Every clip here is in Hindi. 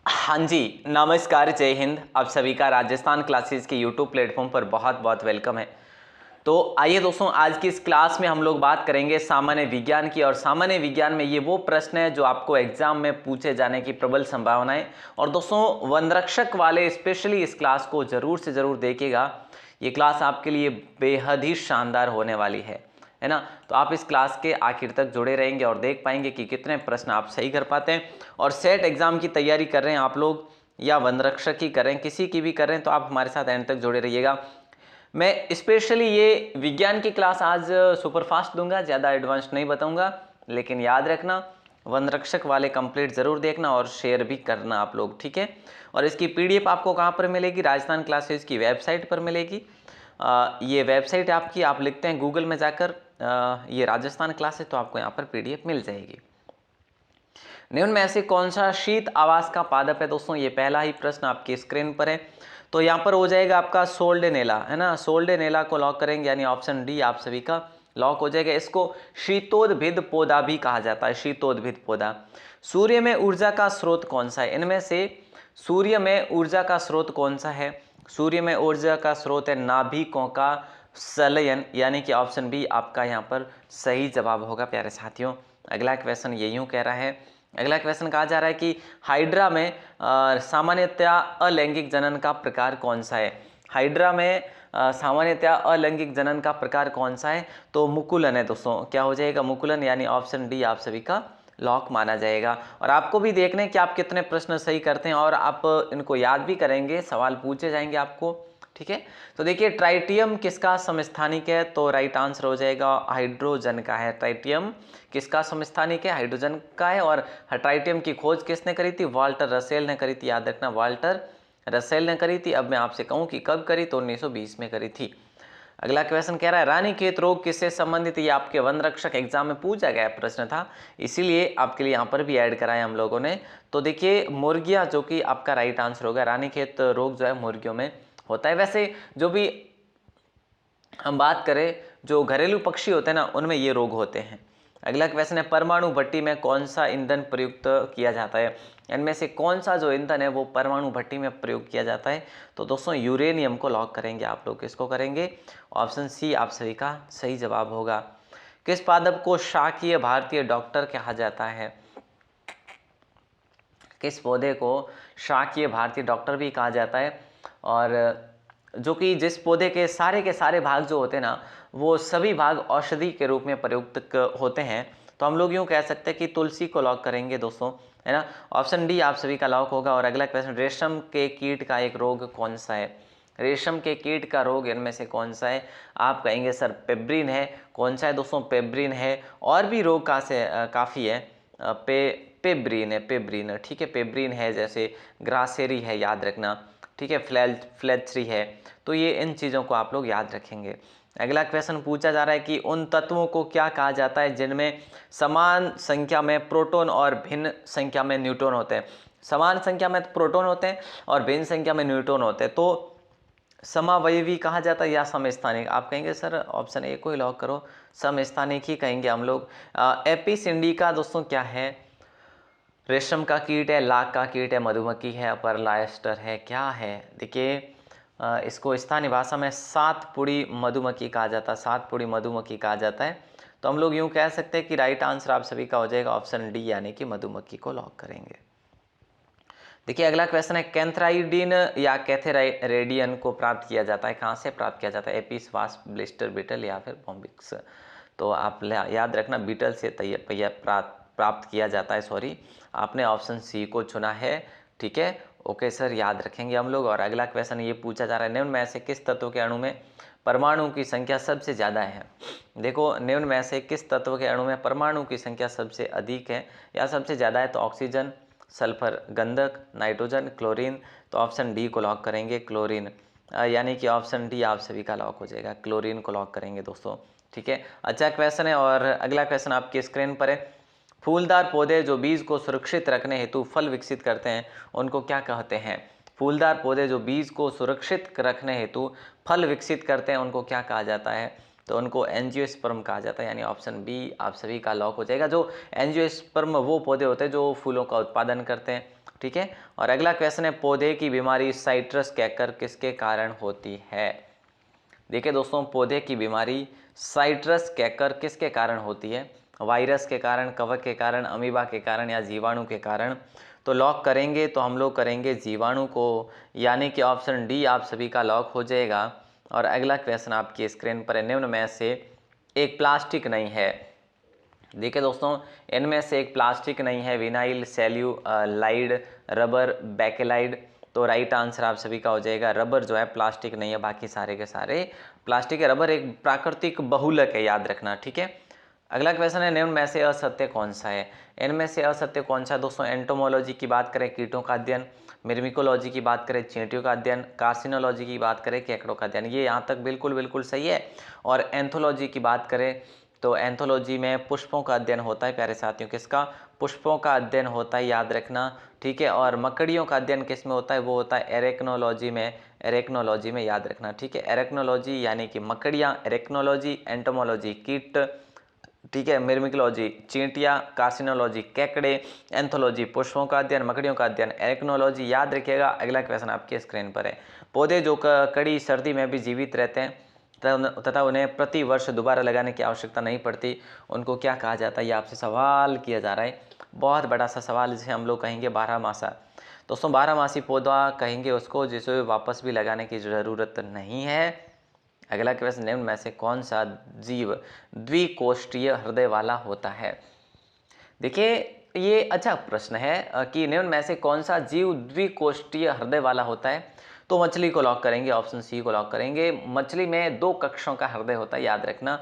हाँ जी, नमस्कार, जय हिंद। आप सभी का राजस्थान क्लासेस के यूट्यूब प्लेटफॉर्म पर बहुत बहुत वेलकम है। तो आइए दोस्तों, आज की इस क्लास में हम लोग बात करेंगे सामान्य विज्ञान की। और सामान्य विज्ञान में ये वो प्रश्न है जो आपको एग्जाम में पूछे जाने की प्रबल संभावना है। और दोस्तों, वनरक्षक वाले स्पेशली इस क्लास को जरूर से जरूर देखिएगा। ये क्लास आपके लिए बेहद ही शानदार होने वाली है ना। तो आप इस क्लास के आखिर तक जुड़े रहेंगे और देख पाएंगे कि कितने प्रश्न आप सही कर पाते हैं। और सेट एग्जाम की तैयारी कर रहे हैं आप लोग या वनरक्षक की कर रहे हैं, किसी की भी कर रहे हैं, तो आप हमारे साथ एंड तक जुड़े रहिएगा। मैं स्पेशली ये विज्ञान की क्लास आज सुपरफास्ट दूंगा, ज़्यादा एडवांस नहीं बताऊंगा। लेकिन याद रखना, वनरक्षक वाले कंप्लीट जरूर देखना और शेयर भी करना आप लोग, ठीक है। और इसकी पीडीएफ आपको कहाँ पर मिलेगी? राजस्थान क्लासेस की वेबसाइट पर मिलेगी। ये वेबसाइट आपकी, आप लिखते हैं गूगल में जाकर ये राजस्थान क्लासेस, तो आपको यहाँ पर पीडीएफ मिल जाएगी। निम्न में से कौन सा शीत आवास का पादप है? दोस्तों, ये पहला ही प्रश्न आपकी स्क्रीन पर है। तो यहाँ पर हो जाएगा आपका सोल्डेनेला, है ना। सोल्डेनेला को लॉक करेंगे, यानी ऑप्शन डी आप सभी का लॉक हो जाएगा। इसको शीतोद्भिद पौधा भी कहा जाता है, शीतोद्भिद पौधा। सूर्य में ऊर्जा का स्रोत कौन सा है? इनमें से सूर्य में ऊर्जा का स्रोत कौन सा है? सूर्य में ऊर्जा का स्रोत है नाभिकों का संलयन, यानी कि ऑप्शन बी आपका यहाँ पर सही जवाब होगा प्यारे साथियों। अगला क्वेश्चन ये यूं कह रहा है, अगला क्वेश्चन कहा जा रहा है कि हाइड्रा में सामान्यतया अलैंगिक जनन का प्रकार कौन सा है? हाइड्रा में सामान्यतया अलैंगिक जनन का प्रकार कौन सा है? तो मुकुलन है दोस्तों। क्या हो जाएगा? मुकुलन, यानी ऑप्शन डी आप सभी का लॉक माना जाएगा। और आपको भी देखना है कि आप कितने प्रश्न सही करते हैं और आप इनको याद भी करेंगे, सवाल पूछे जाएंगे आपको, ठीक है। तो देखिए, ट्राइटियम किसका समस्थानिक है? तो राइट आंसर हो जाएगा हाइड्रोजन का है। ट्राइटियम किसका समस्थानिक है? हाइड्रोजन का है। और ट्राइटियम की खोज किसने करी थी? वाल्टर रसेल ने करी थी। याद रखना, वाल्टर रसेल ने करी थी। अब मैं आपसे कहूं कि कब करी, तो 1920 में करी थी। अगला क्वेश्चन कह रहा है रानीखेत रोग किससे संबंधित है? ये आपके वन रक्षक एग्जाम में पूछा गया प्रश्न था, इसीलिए आपके लिए यहाँ पर भी ऐड कराया हम लोगों ने। तो देखिए, मुर्गियाँ, जो कि आपका राइट आंसर होगा। रानीखेत रोग जो है मुर्गियों में होता है। वैसे जो भी हम बात करें, जो घरेलू पक्षी होते हैं ना, उनमें ये रोग होते हैं। अगला क्वेश्चन है परमाणु भट्टी में कौन सा ईंधन प्रयुक्त किया जाता है? इनमें से कौन सा जो ईंधन है वो परमाणु भट्टी में प्रयोग किया जाता है? तो दोस्तों, यूरेनियम को लॉक करेंगे आप लोग। किसको करेंगे? ऑप्शन सी आप सभी का सही जवाब होगा। किस पादप को शाकीय भारतीय डॉक्टर कहा जाता है? किस पौधे को शाकीय भारतीय डॉक्टर भी कहा जाता है? और जो कि जिस पौधे के सारे भाग जो होते हैं ना, वो सभी भाग औषधि के रूप में प्रयुक्त होते हैं। तो हम लोग यूँ कह सकते हैं कि तुलसी को लॉक करेंगे दोस्तों, है ना। ऑप्शन डी आप सभी का लॉक होगा। और अगला क्वेश्चन, रेशम के कीट का एक रोग कौन सा है? रेशम के कीट का रोग इनमें से कौन सा है? आप कहेंगे सर पेब्रिन है। कौन सा है दोस्तों? पेब्रिन है। और भी रोग काफ़ी है। पेब्रिन है, पेब्रिन, ठीक है, पेब्रिन है। जैसे ग्रासेरी है, याद रखना, ठीक है, फ्लैचरी है। तो ये इन चीज़ों को आप लोग याद रखेंगे। अगला क्वेश्चन पूछा जा रहा है कि उन तत्वों को क्या कहा जाता है जिनमें समान संख्या में प्रोटॉन और भिन्न संख्या में न्यूट्रॉन होते हैं? समान संख्या में प्रोटॉन होते हैं और भिन्न संख्या में न्यूट्रॉन होते हैं, तो समावयवी कहा जाता है या समस्थानिक? आप कहेंगे सर ऑप्शन ए को ही लॉक करो, समस्थानिक ही कहेंगे हम लोग। एपिसिंडिका दोस्तों क्या है? रेशम का कीट है, लाख का कीट है, मधुमक्खी है, परलायस्टर है, क्या है? देखिए, इसको स्थानीय भाषा में सातपुड़ी मधुमक्खी कहा जाता है, सातपुड़ी मधुमक्खी कहा जाता है। तो हम लोग यूँ कह सकते हैं कि राइट आंसर आप सभी का हो जाएगा ऑप्शन डी, यानी कि मधुमक्खी को लॉक करेंगे। देखिए, अगला क्वेश्चन है कैंथ्राइडिन या कैथेराइडियन को प्राप्त किया जाता है? कहाँ से प्राप्त किया जाता है? एपिस, वास्प, ब्लिस्टर बीटल या फिर बॉम्बिक्स? तो आप याद रखना, बीटल से प्राप्त किया जाता है। सॉरी, आपने ऑप्शन सी को चुना है, ठीक है। ओके सर, याद रखेंगे हम लोग। और अगला क्वेश्चन ये पूछा जा रहा है, निम्न में से किस तत्व के अणु में परमाणु की संख्या सबसे ज़्यादा है? देखो, निम्न में से किस तत्व के अणु में परमाणु की संख्या सबसे अधिक है या सबसे ज़्यादा है? तो ऑक्सीजन, सल्फर, गंधक, नाइट्रोजन, क्लोरीन। तो ऑप्शन डी को लॉक करेंगे, क्लोरीन, यानी कि ऑप्शन डी आप सभी का लॉक हो जाएगा। क्लोरीन को लॉक करेंगे दोस्तों, ठीक है। अच्छा क्वेश्चन है। और अगला क्वेश्चन आपकी स्क्रीन पर है, फूलदार पौधे जो बीज को सुरक्षित रखने हेतु फल विकसित करते हैं, उनको क्या कहते हैं? फूलदार पौधे जो बीज को सुरक्षित रखने हेतु फल विकसित करते हैं, उनको क्या कहा जाता है? तो उनको एंजियोस्पर्म कहा जाता है, यानी ऑप्शन बी आप सभी का लॉक हो जाएगा। जो एंजियोस्पर्म वो पौधे होते हैं जो फूलों का उत्पादन करते हैं, ठीक है। और अगला क्वेश्चन है, पौधे की बीमारी साइट्रस कैकर किसके कारण होती है? देखिए दोस्तों, पौधे की बीमारी साइट्रस कैकर किसके कारण होती है? वायरस के कारण, कवक के कारण, अमीबा के कारण या जीवाणु के कारण? तो लॉक करेंगे तो हम लोग करेंगे जीवाणु को, यानी कि ऑप्शन डी आप सभी का लॉक हो जाएगा। और अगला क्वेश्चन आपकी स्क्रीन पर है, निम्न में से एक प्लास्टिक नहीं है। देखिए दोस्तों, इनमें से एक प्लास्टिक नहीं है, विनाइल, सेल्यूलाइड, रबर, बेकेलाइड। तो राइट आंसर आप सभी का हो जाएगा रबर जो है प्लास्टिक नहीं है, बाकी सारे के सारे प्लास्टिक है। रबर एक प्राकृतिक बहुलक है, याद रखना, ठीक है। अगला क्वेश्चन है, निम्न में से असत्य कौन सा है? इनमें से असत्य कौन सा? दोस्तों, एंटोमोलॉजी की बात करें कीटों का अध्ययन, मिर्मिकोलॉजी की बात करें चींटियों का अध्ययन, कार्सिनोलॉजी की बात करें केकड़ों का अध्ययन, ये यहाँ तक बिल्कुल बिल्कुल सही है। और एंथोलॉजी की बात करें तो एंथोलॉजी में पुष्पों का अध्ययन होता है प्यारे साथियों, किसका? पुष्पों का अध्ययन होता है, याद रखना, ठीक है। और मकड़ियों का अध्ययन किस में होता है? वो होता है एरेक्नोलॉजी में, एरेक्नोलॉजी में, याद रखना, ठीक है। एरेक्नोलॉजी यानी कि मकड़ियाँ, एरेक्नोलॉजी, एंटोमोलॉजी कीट, ठीक है, मिर्मिकोलॉजी चींटियाँ, कार्सिनोलॉजी केकड़े, एंथोलॉजी पुष्पों का अध्ययन, मकड़ियों का अध्ययन एरेक्नोलॉजी, याद रखिएगा। अगला क्वेश्चन आपके स्क्रीन पर है, पौधे जो कड़ी सर्दी में भी जीवित रहते हैं तथा उन्हें प्रति वर्ष दोबारा लगाने की आवश्यकता नहीं पड़ती, उनको क्या कहा जाता है? ये आपसे सवाल किया जा रहा है, बहुत बड़ा सा सवाल, जिसे हम लोग कहेंगे बारहमासा। दोस्तों, बारहमासी पौधा कहेंगे उसको जिसे वापस भी लगाने की ज़रूरत नहीं है। अगला क्वेश्चन, निम्न में से कौन सा जीव द्विकोष्ठीय हृदय वाला होता है? देखिए, ये अच्छा प्रश्न है कि निम्न में से कौन सा जीव द्विकोष्ठीय हृदय वाला होता है? तो मछली को लॉक करेंगे, ऑप्शन सी को लॉक करेंगे। मछली में 2 कक्षों का हृदय होता है, याद रखना,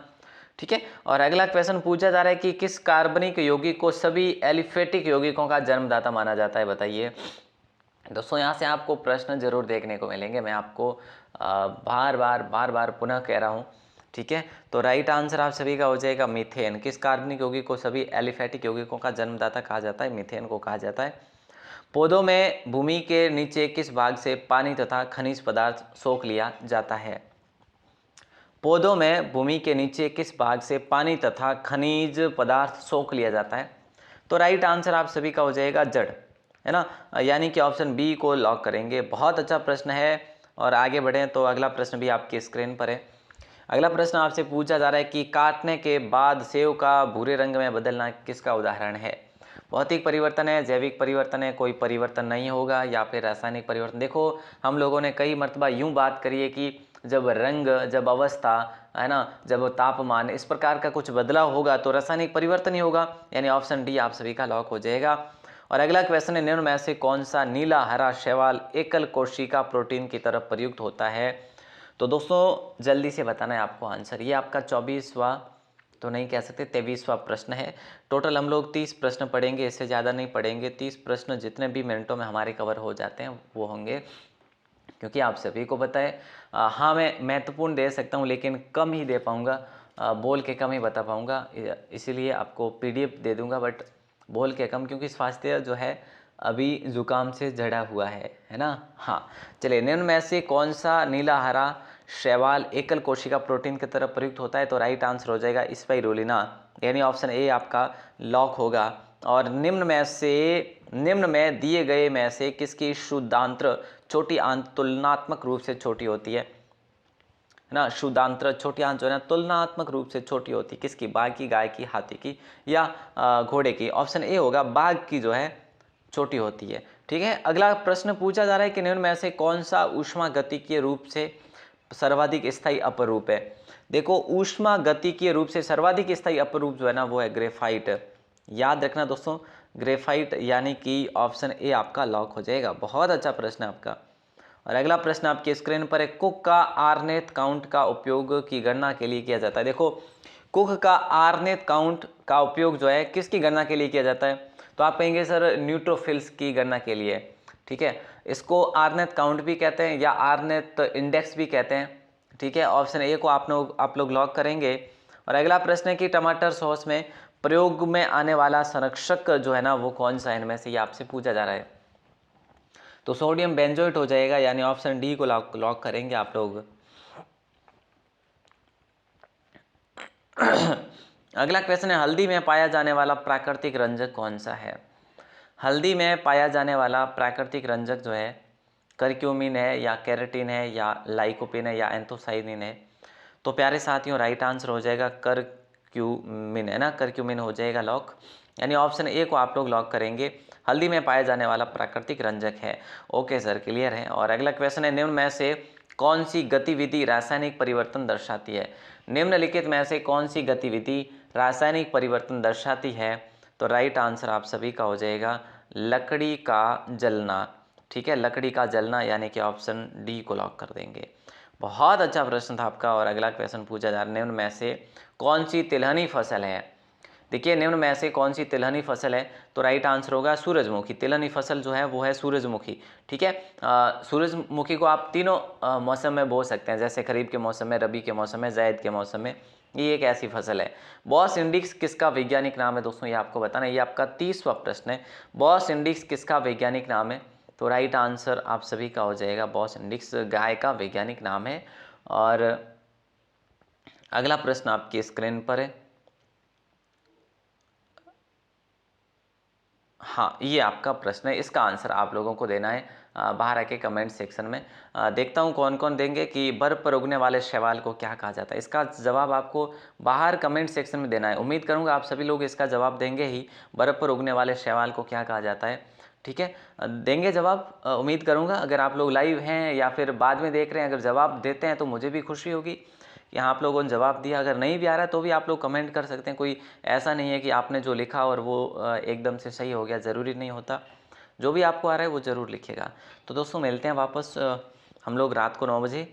ठीक है। और अगला क्वेश्चन पूछा जा रहा है कि किस कार्बनिक यौगिक को सभी एलिफेटिक यौगिकों का जन्मदाता माना जाता है? बताइए दोस्तों, यहाँ से आपको प्रश्न जरूर देखने को मिलेंगे, मैं आपको बार बार पुनः कह रहा हूँ, ठीक है। तो राइट आंसर आप सभी का हो जाएगा मीथेन। किस कार्बनिक यौगिक को सभी एलिफेटिक यौगिकों का जन्मदाता कहा जाता है? मीथेन को कहा जाता है। पौधों में भूमि के नीचे किस भाग से पानी तथा खनिज पदार्थ सोख लिया जाता है? पौधों में भूमि के नीचे किस भाग से पानी तथा खनिज पदार्थ सोख लिया जाता है? तो राइट आंसर आप सभी का हो जाएगा जड़, है ना, यानी कि ऑप्शन बी को लॉक करेंगे। बहुत अच्छा प्रश्न है। और आगे बढ़ें तो अगला प्रश्न भी आपकी स्क्रीन पर है। अगला प्रश्न आपसे पूछा जा रहा है कि काटने के बाद सेव का भूरे रंग में बदलना किसका उदाहरण है? भौतिक परिवर्तन है, जैविक परिवर्तन है, कोई परिवर्तन नहीं होगा, या फिर रासायनिक परिवर्तन? देखो, हम लोगों ने कई मर्तबा यूं बात करी है कि जब रंग, जब अवस्था, है ना, जब तापमान, इस प्रकार का कुछ बदलाव होगा तो रासायनिक परिवर्तन ही होगा, यानी ऑप्शन डी आप सभी का लॉक हो जाएगा। और अगला क्वेश्चन है, निम्न में से कौन सा नीला हरा शैवाल एकल कोशिका प्रोटीन की तरफ प्रयुक्त होता है? तो दोस्तों, जल्दी से बताना है आपको आंसर। ये आपका 24वां तो नहीं कह सकते, 23वां प्रश्न है। टोटल हम लोग 30 प्रश्न पढ़ेंगे, इससे ज़्यादा नहीं पढ़ेंगे। 30 प्रश्न जितने भी मिनटों में हमारे कवर हो जाते हैं वो होंगे, क्योंकि आप सभी को पता है हाँ, मैं महत्वपूर्ण दे सकता हूँ लेकिन कम ही दे पाऊँगा, बोल के कम ही बता पाऊँगा, इसीलिए आपको PDF दे दूँगा, बट बोल के कम, क्योंकि स्वास्थ्य जो है अभी जुकाम से जड़ा हुआ है ना। हाँ, चलिए, निम्न में से कौन सा नीला हरा शैवाल एकल कोशिका प्रोटीन की तरफ प्रयुक्त होता है? तो राइट आंसर हो जाएगा स्पाइरुलिना, यानी ऑप्शन ए आपका लॉक होगा। और निम्न में दिए गए में से किसकी शुद्धांत्र छोटी आंत तुलनात्मक रूप से छोटी होती है ना? शुद्धांत्र छोटी आंत जो है ना, तुलनात्मक रूप से छोटी होती है, किसकी? बाघ की, गाय की, हाथी की या घोड़े की? ऑप्शन ए होगा, बाघ की जो है छोटी होती है, ठीक है। अगला प्रश्न पूछा जा रहा है कि निम्न में से कौन सा ऊष्मागतिकीय रूप से सर्वाधिक स्थायी अपरूप है? देखो, ऊष्मागतिकीय रूप से सर्वाधिक स्थायी अपरूप जो है ना, वो है ग्रेफाइट, याद रखना दोस्तों, ग्रेफाइट, यानी कि ऑप्शन ए आपका लॉक हो जाएगा। बहुत अच्छा प्रश्न है आपका। और अगला प्रश्न आपकी स्क्रीन पर है, कुक का आर्नेत काउंट का उपयोग की गणना के लिए किया जाता है? देखो, कुक का आर्नेत काउंट का उपयोग जो है किसकी गणना के लिए किया जाता है? तो आप कहेंगे सर न्यूट्रोफिल्स की गणना के लिए, ठीक है। इसको आर्नेत काउंट भी कहते हैं या आर्नेत इंडेक्स भी कहते हैं, ठीक है। ऑप्शन ए को आप लोग लॉक करेंगे। और अगला प्रश्न है कि टमाटर सॉस में प्रयोग में आने वाला संरक्षक जो है ना, वो कौन सा है इनमें से? ये आपसे पूछा जा रहा है। तो सोडियम बेंजोएट हो जाएगा, यानी ऑप्शन डी को लॉक करेंगे आप लोग। अगला क्वेश्चन है, हल्दी में पाया जाने वाला प्राकृतिक रंजक कौन सा है? हल्दी में पाया जाने वाला प्राकृतिक रंजक जो है करक्यूमिन है या केराटिन है या लाइकोपिन है या एंथोसाइनिन है। तो प्यारे साथियों राइट आंसर हो जाएगा करक्यूमिन, है ना, करक्यूमिन हो जाएगा लॉक, यानी ऑप्शन ए को आप लोग लॉक करेंगे। हल्दी में पाया जाने वाला प्राकृतिक रंजक है। ओके सर, क्लियर है। और अगला क्वेश्चन है, निम्न में से कौन सी गतिविधि रासायनिक परिवर्तन दर्शाती है? निम्नलिखित में से कौन सी गतिविधि रासायनिक परिवर्तन दर्शाती है? तो राइट आंसर आप सभी का हो जाएगा लकड़ी का जलना। ठीक है, लकड़ी का जलना, यानी कि ऑप्शन डी को लॉक कर देंगे। बहुत अच्छा प्रश्न था आपका। और अगला क्वेश्चन पूछा जा रहा है, निम्न में से कौन सी तिलहनी फसल है? देखिए, निम्न में से कौन सी तिलहनी फसल है? तो राइट आंसर होगा सूरजमुखी। तिलहनी फसल जो है वो है सूरजमुखी। ठीक है, सूरजमुखी को आप तीनों मौसम में बो सकते हैं, जैसे खरीफ के मौसम में, रबी के मौसम में, जायद के मौसम में। ये एक ऐसी फसल है। बॉस इंडिक्स किसका वैज्ञानिक नाम है दोस्तों? ये आपको बताना, ये आपका 30वां प्रश्न है। बॉस इंडिक्स किसका वैज्ञानिक नाम है? तो राइट आंसर आप सभी का हो जाएगा बॉस इंडिक्स गाय का वैज्ञानिक नाम है। और अगला प्रश्न आपकी स्क्रीन पर है। हाँ, ये आपका प्रश्न है, इसका आंसर आप लोगों को देना है बाहर आके कमेंट सेक्शन में। देखता हूँ कौन कौन देंगे कि बर्फ पर उगने वाले शैवाल को क्या कहा जाता है। इसका जवाब आपको बाहर कमेंट सेक्शन में देना है। उम्मीद करूँगा आप सभी लोग इसका जवाब देंगे ही, बर्फ पर उगने वाले शैवाल को क्या कहा जाता है। ठीक है, देंगे जवाब, उम्मीद करूँगा। अगर आप लोग लाइव हैं या फिर बाद में देख रहे हैं, अगर जवाब देते हैं तो मुझे भी खुशी होगी कि हाँ आप लोगों ने जवाब दिया। अगर नहीं भी आ रहा है तो भी आप लोग कमेंट कर सकते हैं। कोई ऐसा नहीं है कि आपने जो लिखा और वो एकदम से सही हो गया, ज़रूरी नहीं होता। जो भी आपको आ रहा है वो ज़रूर लिखिएगा। तो दोस्तों मिलते हैं वापस हम लोग रात को 9 बजे,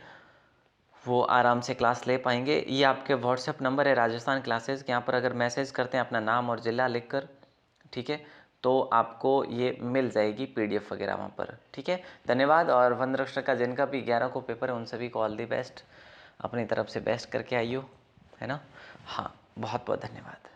वो आराम से क्लास ले पाएंगे। ये आपके व्हाट्सएप नंबर है राजस्थान क्लासेस के, यहाँ पर अगर मैसेज करते हैं अपना नाम और ज़िला लिखकर, ठीक है, तो आपको ये मिल जाएगी PDF वगैरह वहाँ पर। ठीक है, धन्यवाद। और वनरक्षक का जिनका भी 11 को पेपर है उन सभी को ऑल दी बेस्ट, अपनी तरफ से बेस्ट करके आइयो, है ना। हाँ, बहुत बहुत धन्यवाद।